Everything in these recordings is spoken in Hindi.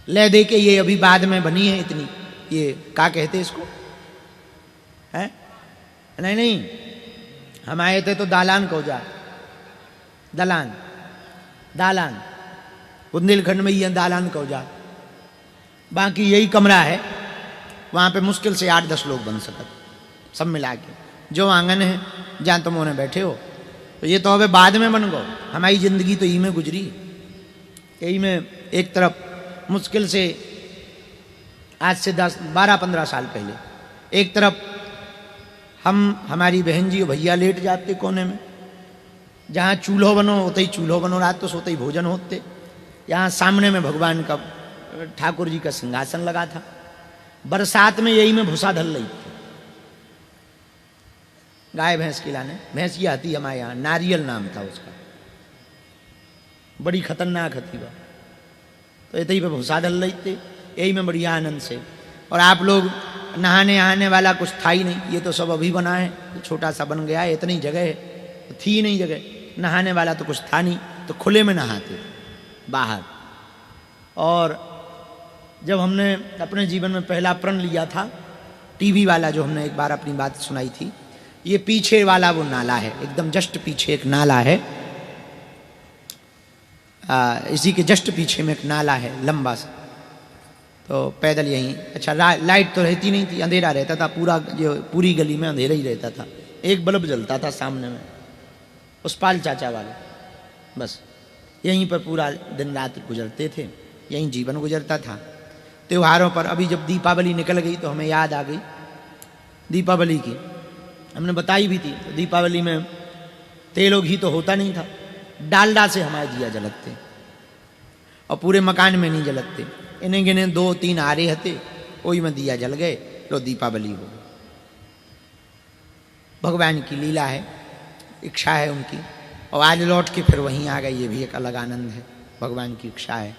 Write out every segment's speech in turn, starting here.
ले दे के ये अभी बाद में बनी है इतनी, ये क्या कहते इसको है? नहीं नहीं, हम आए थे तो दालान कौजा, दलान दालान, बुंदेलखंड में ये दालान कौजा, बाकी यही कमरा है। वहाँ पे मुश्किल से 8-10 लोग बन सकते सब मिला के। जो आंगन है जहाँ तुम उन्हें बैठे हो, तो ये तो अब बाद में बन गो। हमारी ज़िंदगी तो यही में गुजरी, यही में। एक तरफ मुश्किल से आज से 10-12-15 साल पहले, एक तरफ हमारी बहन जी और भैया लेट जाते कोने में, जहाँ चूल्हो बनो होते ही चूल्हो बनो, रात तो सोते ही भोजन होते। यहाँ सामने में भगवान का ठाकुर जी का सिंहासन लगा था। बरसात में यही में भूसा धल रही थी, गाय भैंस खिलाने। भैंस की आती हमारे यहाँ, नारियल नाम था उसका, बड़ी खतरनाक थी वह। तो यही पे भूसा धल रही थी, यही में बढ़िया आनंद से। और आप लोग नहाने आने वाला कुछ था ही नहीं, ये तो सब अभी बना है, छोटा सा बन गया है, इतनी जगह है, तो थी नहीं जगह, नहाने वाला तो कुछ था नहीं, तो खुले में नहाते बाहर। और जब हमने अपने जीवन में पहला प्रण लिया था, टीवी वाला जो हमने एक बार अपनी बात सुनाई थी, ये पीछे वाला वो नाला है, एकदम जस्ट पीछे एक नाला है, इसी के जस्ट पीछे में एक नाला है लंबा सा। तो पैदल यहीं, अच्छा लाइट तो रहती नहीं थी, अंधेरा रहता था पूरा, जो पूरी गली में अंधेरा ही रहता था। एक बल्ब जलता था सामने में, उस पाल चाचा वाले, बस यहीं पर पूरा दिन रात गुजरते थे, यहीं जीवन गुजरता था। त्योहारों पर अभी जब दीपावली निकल गई तो हमें याद आ गई दीपावली की, हमने बताई भी थी। तो दीपावली में तेल और घी तो होता नहीं था, डालडा से हमारे दिया जलते, और पूरे मकान में नहीं जलते, इन्हें गिने 2-3 आरे हते, वही में दिया जल गए, लो दीपावली हो। भगवान की लीला है, इच्छा है उनकी, और आज लौट के फिर वहीं आ गए, ये भी एक अलग आनंद है। भगवान की इच्छा है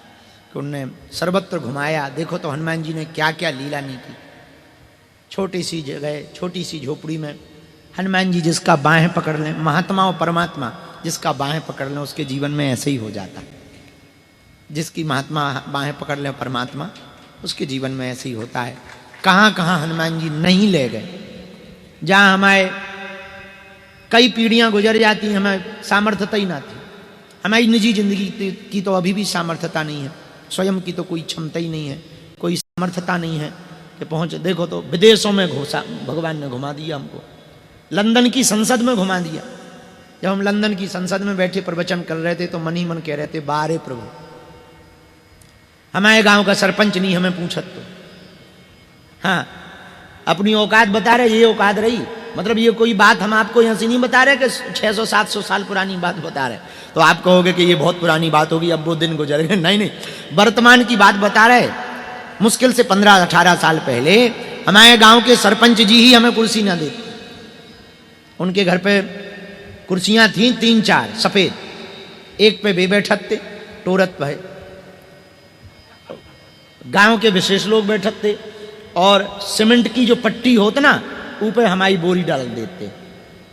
कि उनने सर्वत्र घुमाया। देखो तो हनुमान जी ने क्या क्या लीला नहीं की। छोटी सी जगह, छोटी सी झोपड़ी में हनुमान जी जिसका बाहें पकड़ लें, महात्मा और परमात्मा जिसका बाहें पकड़ लें, उसके जीवन में ऐसे ही हो जाता है। जिसकी महात्मा बाहें पकड़ लें परमात्मा, उसके जीवन में ऐसे ही होता है। कहाँ कहाँ हनुमान जी नहीं ले गए, जहाँ हमारे कई पीढ़ियाँ गुजर जाती, हमें सामर्थ्यता ही ना थी। हमारी निजी जिंदगी की तो अभी भी सामर्थ्यता नहीं है, स्वयं की तो कोई क्षमता ही नहीं है, कोई सामर्थ्यता नहीं है कि पहुँच। देखो तो विदेशों में घुसा भगवान ने, घुमा दिया हमको, लंदन की संसद में घुमा दिया। जब हम लंदन की संसद में बैठे प्रवचन कर रहे थे तो मन ही मन कह रहे थे, बारे प्रभु, हमारे गांव का सरपंच नहीं हमें पूछत तो। हाँ, अपनी औकात बता रहे, ये औकात रही, मतलब ये कोई बात हम आपको यहाँ से नहीं बता रहे कि 600-700 साल पुरानी बात बता रहे, तो आप कहोगे कि ये बहुत पुरानी बात होगी, अब वो दिन गुजर गए। नहीं नहीं, वर्तमान की बात बता रहे। मुश्किल से 15-18 साल पहले हमारे गांव के सरपंच जी ही हमें कुर्सी ना देते। उनके घर पे कुर्सियां थीं 3-4 सफेद, एक पे वे बैठत थे, टोरत पे गांव के विशेष लोग बैठत थे, और सीमेंट की जो पट्टी होती ना, ऊपर हमारी बोरी डाल देते।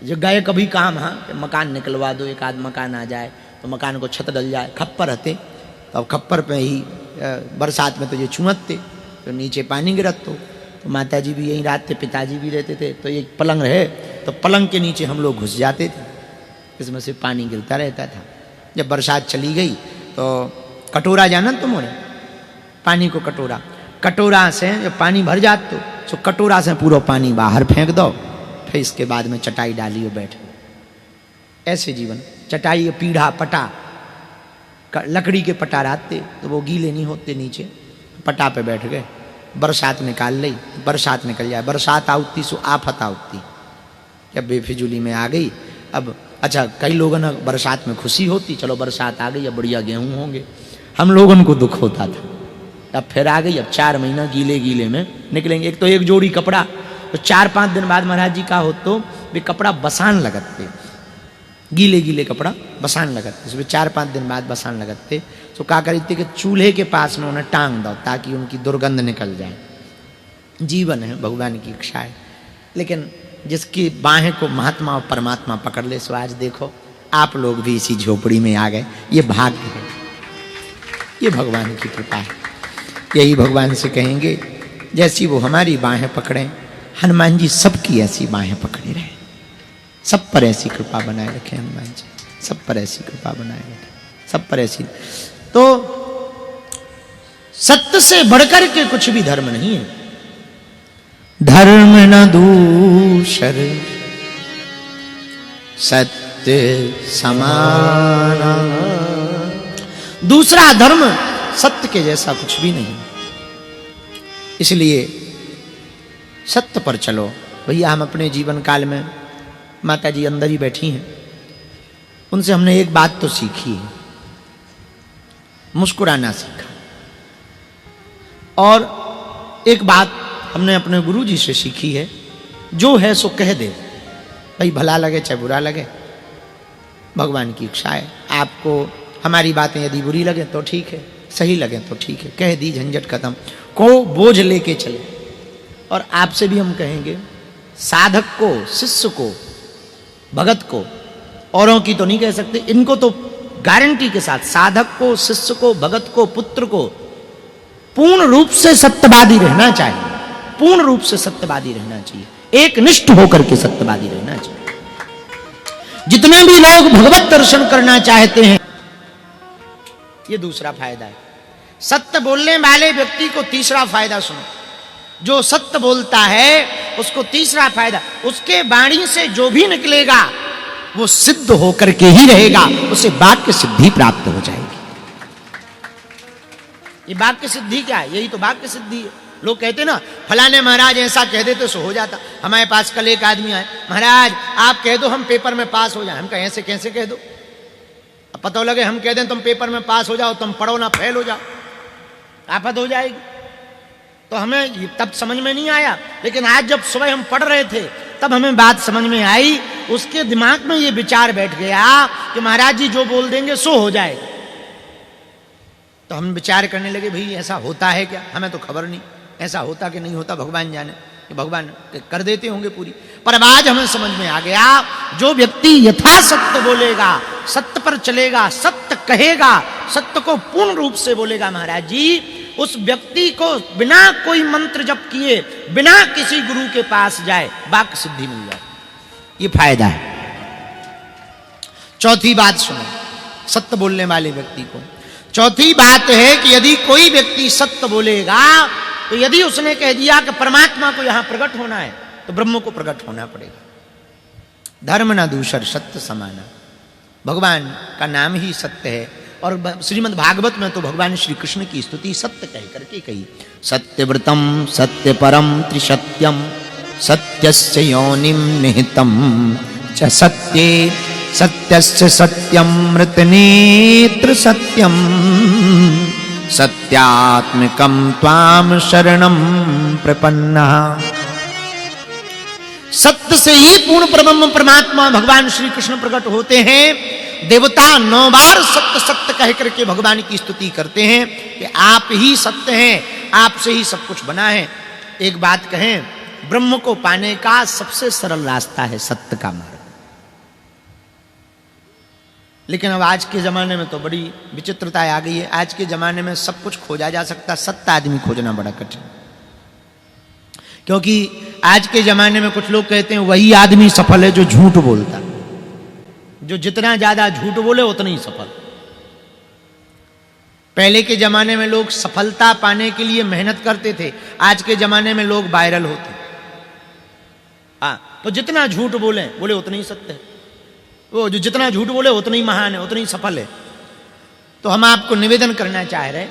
जो गए कभी काम, हाँ मकान निकलवा दो, एक आध मकान आ जाए तो मकान को छत डल जाए, खप्पर रहते, तो अब खप्पर पे ही बरसात में तो ये छुअत थे, तो नीचे पानी गिरत। तो माता जी भी यहीं रात थे, पिताजी भी रहते थे, तो एक पलंग रहे, तो पलंग के नीचे हम लोग घुस जाते थे, इसमें से पानी गिरता रहता था। जब बरसात चली गई तो कटोरा, जाना तुमने पानी को, कटोरा से जब पानी भर जात तो कटोरा से पूरा पानी बाहर फेंक दो, फिर इसके बाद में चटाई डाली और बैठ। ऐसे जीवन, चटाई, पीढ़ा, पटा, लकड़ी के पटा रहते, तो वो गीले नहीं होते, नीचे पटा पे बैठ गए। बरसात निकाल ली, बरसात निकल जाए, बरसात आउती सो आफत आउती, जब बेफिजूली में आ गई। अब अच्छा, कई लोगों ने बरसात में खुशी होती, चलो बरसात आ गई, अब बढ़िया गेहूँ होंगे। हम लोगों को दुख होता था, अब फिर आ गई, अब 4 महीना गीले गीले में निकलेंगे। एक तो एक जोड़ी कपड़ा, तो 4-5 दिन बाद महाराज जी का हो तो वे कपड़ा बसान लगते, गीले गीले कपड़ा बसान लगते, उसमें 4-5 दिन बाद बसान लगते। तो क्या करते कि चूल्हे के पास में उन्हें टांग दो ताकि उनकी दुर्गंध निकल जाए। जीवन है, भगवान की इच्छा है। लेकिन जिसकी बाहें को महात्मा और परमात्मा पकड़ ले, सो आज देखो आप लोग भी इसी झोपड़ी में आ गए। ये भाग्य है, ये भगवान की कृपा है, यही भगवान से कहेंगे, जैसी वो हमारी बाहें पकड़े, हनुमान जी सबकी ऐसी बाहें पकड़े रहे, सब पर ऐसी कृपा बनाए रखे हनुमान जी, सब पर ऐसी कृपा बनाए रखे, सब पर ऐसी। तो सत्य से बढ़कर के कुछ भी धर्म नहीं है। धर्म न दूसर सत्य समाना, दूसरा धर्म सत्य के जैसा कुछ भी नहीं। इसलिए सत्य पर चलो भैया। हम अपने जीवन काल में, माता जी अंदर ही बैठी हैं, उनसे हमने एक बात तो सीखी है, मुस्कुराना सीखा। और एक बात हमने अपने गुरु जी से सीखी है, जो है सो कह दे भाई, भला लगे चाहे बुरा लगे, भगवान की इच्छा है। आपको हमारी बातें यदि बुरी लगे तो ठीक है, सही लगे तो ठीक है, कह दी, झंझट खत्म, को बोझ लेके चले। और आपसे भी हम कहेंगे, साधक को, शिष्य को, भगत को, औरों की तो नहीं कह सकते, इनको तो गारंटी के साथ, साधक को, शिष्य को, भगत को, पुत्र को पूर्ण रूप से सत्यवादी रहना चाहिए, पूर्ण रूप से सत्यवादी रहना चाहिए, एक निष्ठ होकर के सत्यवादी रहना चाहिए। जितने भी लोग भगवत दर्शन करना चाहते हैं, ये दूसरा फायदा है। सत्य बोलने वाले व्यक्ति को तीसरा फायदा सुनो, जो सत्य बोलता है उसको तीसरा फायदा, उसके वाणी से जो भी निकलेगा वो सिद्ध होकर के ही रहेगा, उसे वाक्य सिद्धि प्राप्त हो जाएगी। ये वाक्य सिद्धि क्या है? यही तो वाक्य सिद्धि है। लोग कहते ना, फलाने महाराज ऐसा कह देते सो हो जाता। हमारे पास कल एक आदमी आए, महाराज आप कह दो हम पेपर में पास हो जाए। हम कहें ऐसे कैसे कह दो? अब पता लगे हम कह दें तुम पेपर में पास हो जाओ, तुम पढ़ो ना फेल हो जाओ, आफत हो जाएगी। तो हमें तब समझ में नहीं आया, लेकिन आज जब सुबह हम पढ़ रहे थे तब हमें बात समझ में आई। उसके दिमाग में ये विचार बैठ गया कि महाराज जी जो बोल देंगे सो हो जाएगा। तो हम विचार करने लगे, भाई ऐसा होता है क्या? हमें तो खबर नहीं, ऐसा होता कि नहीं होता भगवान जाने, कि भगवान कर देते होंगे पूरी। पर आज हमें समझ में आ गया, जो व्यक्ति यथा सत्य बोलेगा, सत्य पर चलेगा, सत्य कहेगा, सत्य को पूर्ण रूप से बोलेगा महाराज जी, उस व्यक्ति को बिना कोई मंत्र जप किए, बिना किसी गुरु के पास जाए, वाक्य सिद्धि मिल जाए। ये फायदा है। चौथी बात सुनो सत्य बोलने वाले व्यक्ति को। चौथी बात है कि यदि कोई व्यक्ति सत्य बोलेगा, तो यदि उसने कह दिया कि परमात्मा को यहां प्रकट होना है, तो ब्रह्म को प्रकट होना पड़ेगा। धर्म न दूसर सत्य समाना, भगवान का नाम ही सत्य है। और श्रीमद् भागवत में तो भगवान श्री कृष्ण की स्तुति सत्य कह करके कही, सत्यव्रतम सत्य परम त्रिसत्यम सत्यस्य योनिम निहितम च सत्ये सत्यस्य सत्यम मृतनेत्र सत्यम सत्यात्मकम त्वाम शरणम प्रपन्ना। सत्य से ही पूर्ण ब्रह्म परमात्मा भगवान श्री कृष्ण प्रकट होते हैं। देवता 9 बार सत्य सत्य कह करके भगवान की स्तुति करते हैं कि आप ही सत्य हैं, आपसे ही सब कुछ बना है। एक बात कहें, ब्रह्म को पाने का सबसे सरल रास्ता है सत्य का मार्ग। लेकिन अब आज के जमाने में तो बड़ी विचित्रता आ गई है। आज के जमाने में सब कुछ खोजा जा सकता, सत्य आदमी खोजना बड़ा कठिन। क्योंकि आज के जमाने में कुछ लोग कहते हैं वही आदमी सफल है जो झूठ बोलता, जो जितना ज्यादा झूठ बोले उतना ही सफल। पहले के जमाने में लोग सफलता पाने के लिए मेहनत करते थे, आज के जमाने में लोग वायरल होते। तो जितना झूठ बोले उतना ही सत्य है, वो जो जितना झूठ बोले उतना ही महान है, उतना ही सफल है। तो हम आपको निवेदन करना चाह रहे,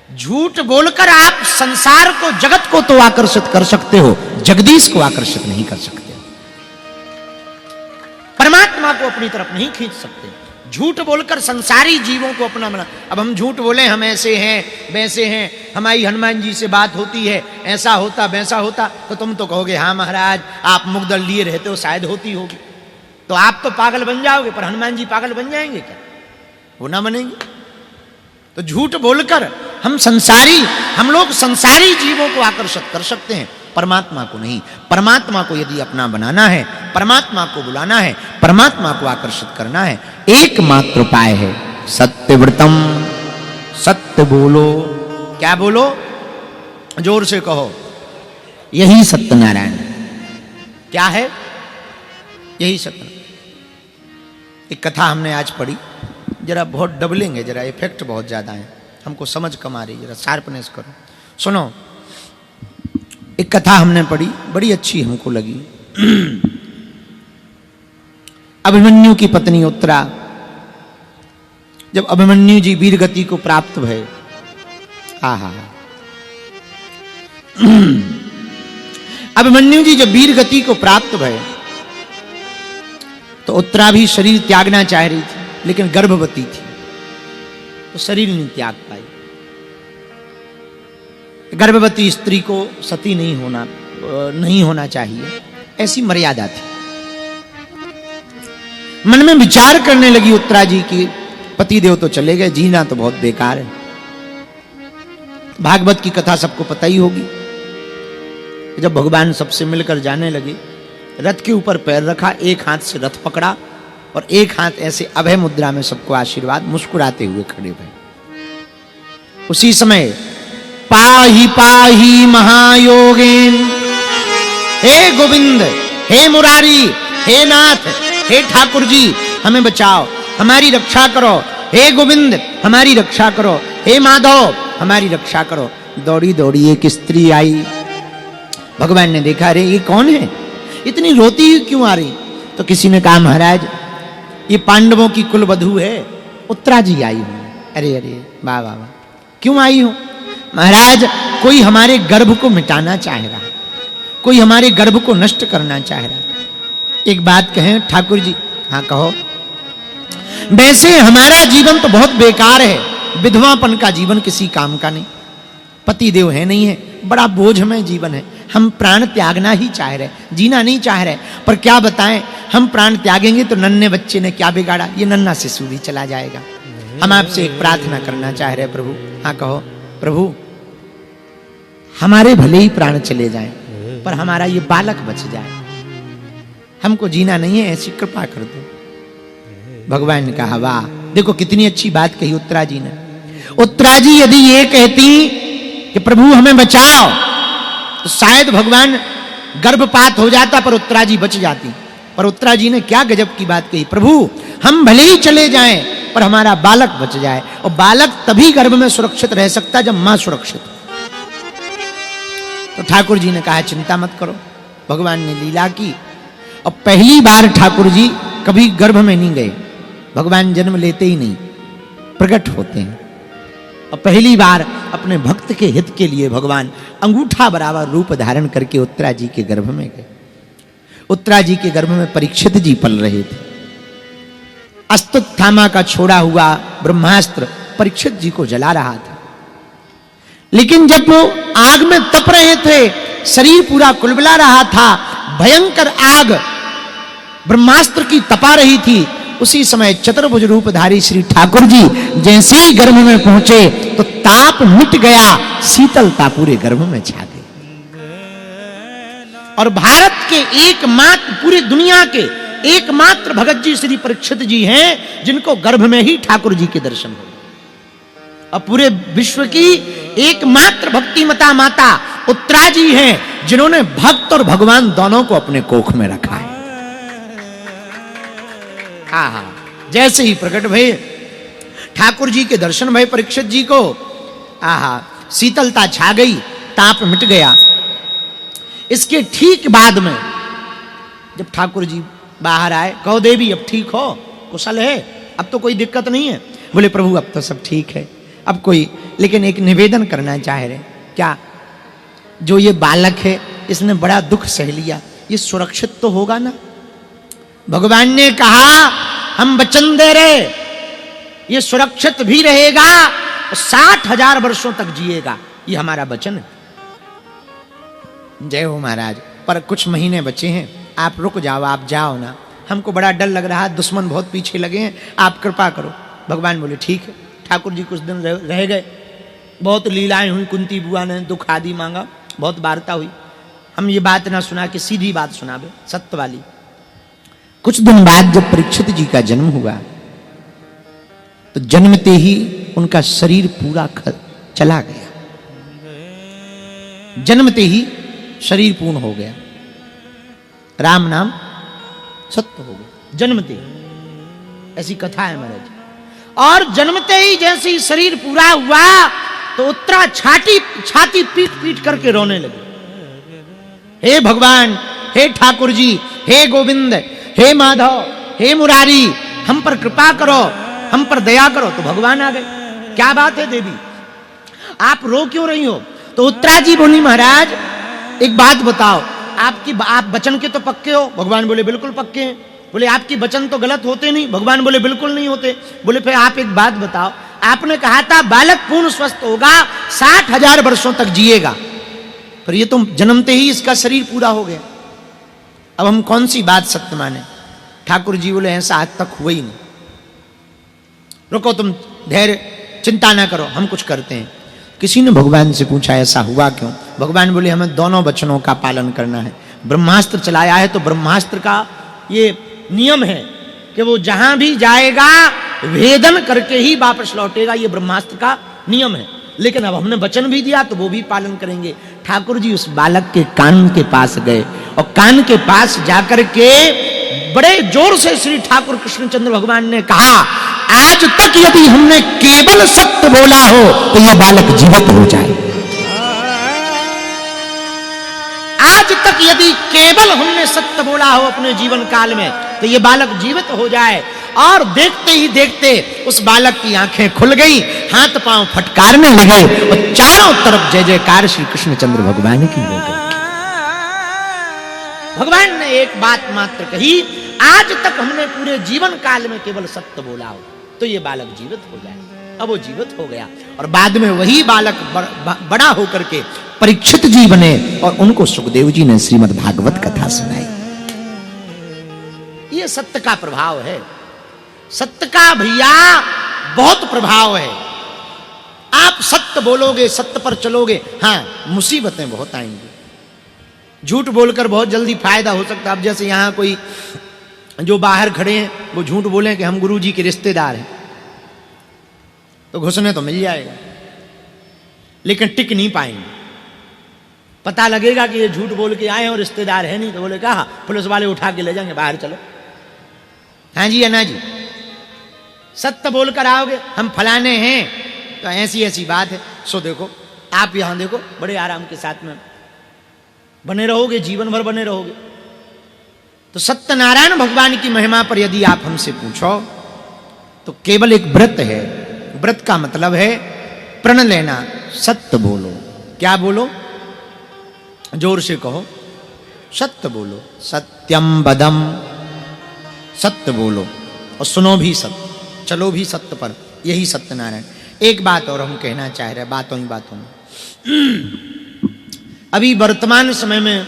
झूठ बोलकर आप संसार को, जगत को तो आकर्षित कर सकते हो, जगदीश को आकर्षित नहीं कर सकते, परमात्मा को अपनी तरफ नहीं खींच सकते। झूठ बोलकर संसारी जीवों को अपना बना। अब हम झूठ बोले हम ऐसे हैं वैसे हैं, हमारी हनुमान जी से बात होती है, ऐसा होता वैसा होता, तो तुम तो कहोगे हाँ महाराज आप मुग्दल लिए रहते हो, शायद होती होगी। तो आप तो पागल बन जाओगे, पर हनुमान जी पागल बन जाएंगे क्या? वो ना बनेंगे। तो झूठ बोलकर हम लोग संसारी जीवों को आकर्षित कर सकते हैं, परमात्मा को नहीं। परमात्मा को यदि अपना बनाना है, परमात्मा को बुलाना है, परमात्मा को आकर्षित करना है, एकमात्र उपाय है सत्यव्रतम। सत्य बोलो। क्या बोलो? जोर से कहो, यही सत्यनारायण है। क्या है? यही सत्यनारायण। एक कथा हमने आज पढ़ी, जरा बहुत डबलिंग है, जरा इफेक्ट बहुत ज्यादा है, हमको समझ कम आ रही, जरा शार्पनेस करो। सुनो, एक कथा हमने पढ़ी, बड़ी अच्छी हमको लगी। अभिमन्यु की पत्नी उत्तरा, जब अभिमन्यु जी वीर गति को प्राप्त भय, आहा, अभिमन्यु जी जब वीर गति को प्राप्त भय तो उत्तरा भी शरीर त्यागना चाह रही थी, लेकिन गर्भवती थी तो शरीर नहीं त्याग पाई। गर्भवती स्त्री को सती नहीं होना चाहिए, ऐसी मर्यादा थी। मन में विचार करने लगी उत्तरा जी की, पतिदेव तो चले गए, जीना तो बहुत बेकार है। भागवत की कथा सबको पता ही होगी। जब भगवान सबसे मिलकर जाने लगे, रथ के ऊपर पैर रखा, एक हाथ से रथ पकड़ा और एक हाथ ऐसे अभय मुद्रा में सबको आशीर्वाद, मुस्कुराते हुए खड़े भये। उसी समय पाही पाही महायोगेन, हे गोविंद, हे मुरारी, हे नाथ, हे ठाकुर जी, हमें बचाओ, हमारी रक्षा करो, हे गोविंद हमारी रक्षा करो, हे माधव हमारी रक्षा करो। दौड़ी दौड़ी एक स्त्री आई। भगवान ने देखा, अरे ये कौन है, इतनी रोती क्यों आ रही? तो किसी ने कहा, महाराज ये पांडवों की कुलवधू है, उत्तरा जी आई हूं। अरे अरे, वाह वाह वाह, क्यों आई हो? महाराज कोई हमारे गर्भ को मिटाना चाह रहा, कोई हमारे गर्भ को नष्ट करना चाह रहा। एक बात कहें ठाकुर जी? हाँ कहो। वैसे हमारा जीवन तो बहुत बेकार है, विधवापन का जीवन किसी काम का नहीं, पति देव है नहीं है, बड़ा बोझमय जीवन है। हम प्राण त्यागना ही चाह रहे, जीना नहीं चाह रहे, पर क्या बताएं, हम प्राण त्यागेंगे तो नन्हे बच्चे ने क्या बिगाड़ा, ये नन्हा शिशु भी चला जाएगा। हम आपसे एक प्रार्थना करना चाह रहे प्रभु। हाँ कहो। प्रभु हमारे भले ही प्राण चले जाएं, पर हमारा ये बालक बच जाए, हमको जीना नहीं है, ऐसी कृपा कर दो। भगवान ने कहा, वाह, देखो कितनी अच्छी बात कही उत्तरा जी ने। उत्तरा जी यदि ये कहती कि प्रभु हमें बचाओ, तो शायद भगवान गर्भपात हो जाता, पर उत्तरा जी बच जाती। पर उत्तरा जी ने क्या गजब की बात कही, प्रभु हम भले ही चले जाएं, पर हमारा बालक बच जाए। और बालक तभी गर्भ में सुरक्षित रह सकता जब मां सुरक्षित हो। तो ठाकुर जी ने कहा, चिंता मत करो। भगवान ने लीला की, और पहली बार ठाकुर जी कभी गर्भ में नहीं गए। भगवान जन्म लेते ही नहीं, प्रकट होते हैं। और पहली बार अपने भक्त के हित के लिए भगवान अंगूठा बराबर रूप धारण करके उत्तरा जी के गर्भ में गए। उत्तरा जी के गर्भ में परीक्षित जी पल रहे थे। अस्तुत्थामा का छोड़ा हुआ ब्रह्मास्त्र परीक्षित जी को जला रहा था। लेकिन जब वो आग में तप रहे थे, शरीर पूरा कुलबुला रहा था, भयंकर आग ब्रह्मास्त्र की तपा रही थी, उसी समय चतुर्भुज रूपधारी श्री ठाकुर जी जैसे ही गर्भ में पहुंचे तो ताप मिट गया, शीतलता पूरे गर्भ में छा गई। और भारत के एकमात्र, पूरी दुनिया के एकमात्र भगत जी श्री परीक्षित जी हैं, जिनको गर्भ में ही ठाकुर जी के दर्शन हुए। और पूरे विश्व की एकमात्र भक्तिमता माता उत्तरा जी हैं, जिन्होंने भक्त और भगवान दोनों को अपने कोख में रखा है। हाँ, जैसे ही प्रकट भये, ठाकुर जी के दर्शन भये परीक्षित जी को, आहा, शीतलता छा गई, ताप मिट गया। इसके ठीक बाद में जब ठाकुर जी बाहर आए, कहो देवी अब ठीक हो, कुशल है, अब तो कोई दिक्कत नहीं है? बोले प्रभु अब तो सब ठीक है, अब कोई, लेकिन एक निवेदन करना चाह रहे। क्या? जो ये बालक है इसने बड़ा दुख सह लिया, ये सुरक्षित तो होगा ना? भगवान ने कहा, हम वचन दे रहे, ये सुरक्षित भी रहेगा और 60,000 वर्षों तक जिएगा, ये हमारा वचन है। जय हो महाराज। पर कुछ महीने बचे हैं, आप रुक जाओ, आप जाओ ना, हमको बड़ा डर लग रहा है, दुश्मन बहुत पीछे लगे हैं, आप कृपा करो। भगवान बोले ठीक है। ठाकुर जी कुछ दिन रह गए, बहुत लीलाएं हुई, कुंती बुआ ने दुख आदि मांगा, बहुत वार्ता हुई। हम ये बात ना सुना के सीधी बात सुनावे, सत्य वाली। कुछ दिन बाद जब परीक्षित जी का जन्म हुआ, तो जन्मते ही उनका शरीर पूरा चला गया। जन्मते ही शरीर पूर्ण हो गया, राम नाम सत्य हो गया जन्मते ही। ऐसी कथा है महाराज। और जन्मते ही जैसे ही शरीर पूरा हुआ तो उत्तरा छाती पीट पीट करके रोने लगी। हे भगवान, हे ठाकुर जी, हे गोविंद, हे माधव, हे मुरारी, हम पर कृपा करो, हम पर दया करो। तो भगवान आ गए। क्या बात है देवी, आप रो क्यों रही हो? तो उत्तरा जी बोली महाराज एक बात बताओ, आप वचन के तो पक्के हो? भगवान बोले बिल्कुल पक्के हैं। बोले आपकी वचन तो गलत होते नहीं? भगवान बोले बिल्कुल नहीं होते। बोले फिर आप एक बात बताओ, आपने कहा था बालक पूर्ण स्वस्थ होगा, 60,000 वर्षों तक जिएगा, पर ये तो जन्मते ही इसका शरीर पूरा हो गया। अब हम कौन सी बात सत्य माने? ठाकुर जी बोले ऐसा आज तक हुआ ही नहीं। रुको, तुम धैर्य, चिंता ना करो, हम कुछ करते हैं। किसी ने भगवान से पूछा ऐसा हुआ क्यों? भगवान बोले हमें दोनों वचनों का पालन करना है। ब्रह्मास्त्र चलाया है तो ब्रह्मास्त्र का ये नियम है कि वो जहां भी जाएगा वेदन करके ही वापस लौटेगा, ये ब्रह्मास्त्र का नियम है। लेकिन अब हमने वचन भी दिया तो वो भी पालन करेंगे। ठाकुर जी उस बालक के कान के पास गए और कान के पास जाकर के बड़े जोर से श्री ठाकुर कृष्णचंद्र भगवान ने कहा, आज तक यदि हमने केवल सत्य बोला हो तो ये बालक जीवित हो जाए। आज तक यदि केवल हमने सत्य बोला हो अपने जीवन काल में तो ये बालक जीवित हो जाए। और देखते ही देखते उस बालक की आंखें खुल गई, हाथ पांव फटकारने लगे और चारों तरफ जय जयकार श्री कृष्णचंद्र भगवान की हो गई। भगवान ने एक बात मात्र कही, आज तक हमने पूरे जीवन काल में केवल सत्य बोला हो तो ये बालक जीवित हो जाए। अब वो जीवित हो गया और बाद में वही बालक बड़ा होकर के परीक्षित जी बने और उनको सुखदेव जी ने श्रीमद् भागवत कथा सुनाई। ये सत्य का प्रभाव है। सत्य का भैया बहुत प्रभाव है। आप सत्य बोलोगे, सत्य पर चलोगे, हाँ मुसीबतें बहुत आएंगी। झूठ बोलकर बहुत जल्दी फायदा हो सकता है। अब जैसे यहां कोई जो बाहर खड़े हैं वो झूठ बोले कि हम गुरु जी के रिश्तेदार हैं तो घुसने तो मिल जाएगा, लेकिन टिक नहीं पाएंगे। पता लगेगा कि ये झूठ बोल के आए हैं और रिश्तेदार है नहीं, तो बोले कहा पुलिस वाले उठा के ले जाएंगे, बाहर चलो। हाँ जी या ना जी? सत्य बोलकर आओगे हम फलाने हैं तो ऐसी ऐसी बात है। सो देखो, आप यहां देखो बड़े आराम के साथ में बने रहोगे, जीवन भर बने रहोगे। तो सत्यनारायण भगवान की महिमा पर यदि आप हमसे पूछो तो केवल एक व्रत है। व्रत का मतलब है प्रण लेना, सत्य बोलो। क्या बोलो? जोर से कहो, सत्य बोलो। सत्यम वदम, सत्य बोलो और सुनो भी सत्य, चलो भी सत्य पर। यही सत्यनारायण। एक बात और हम कहना चाह रहे हैं, बातों ही बातों में। अभी वर्तमान समय में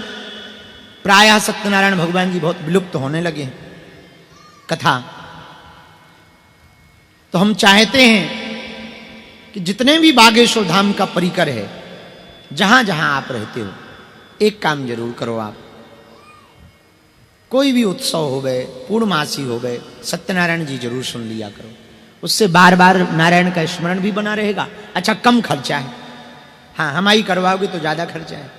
प्रायः सत्यनारायण भगवान जी बहुत विलुप्त होने लगे हैं कथा। तो हम चाहते हैं कि जितने भी बागेश्वर धाम का परिकर है, जहां जहां आप रहते हो, एक काम जरूर करो। आप कोई भी उत्सव हो गए, पूर्णमासी हो गए, सत्यनारायण जी जरूर सुन लिया करो। उससे बार बार नारायण का स्मरण भी बना रहेगा। अच्छा, कम खर्चा है। हाँ, हमारी करवाओगे तो ज्यादा खर्चा है।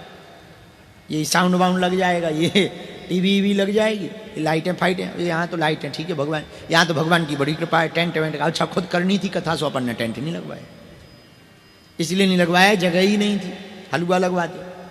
ये साउंड वाउंड लग जाएगा, ये टीवी भी लग जाएगी, लाइटें फाइटें। यहाँ तो लाइटें ठीक है, भगवान यहाँ तो भगवान की बड़ी कृपा है। टेंट वेंट का अच्छा खुद करनी थी कथा, सो अपन ने टेंट नहीं लगवाया। इसलिए नहीं लगवाया, जगह ही नहीं थी, हलवा लगवा दिया।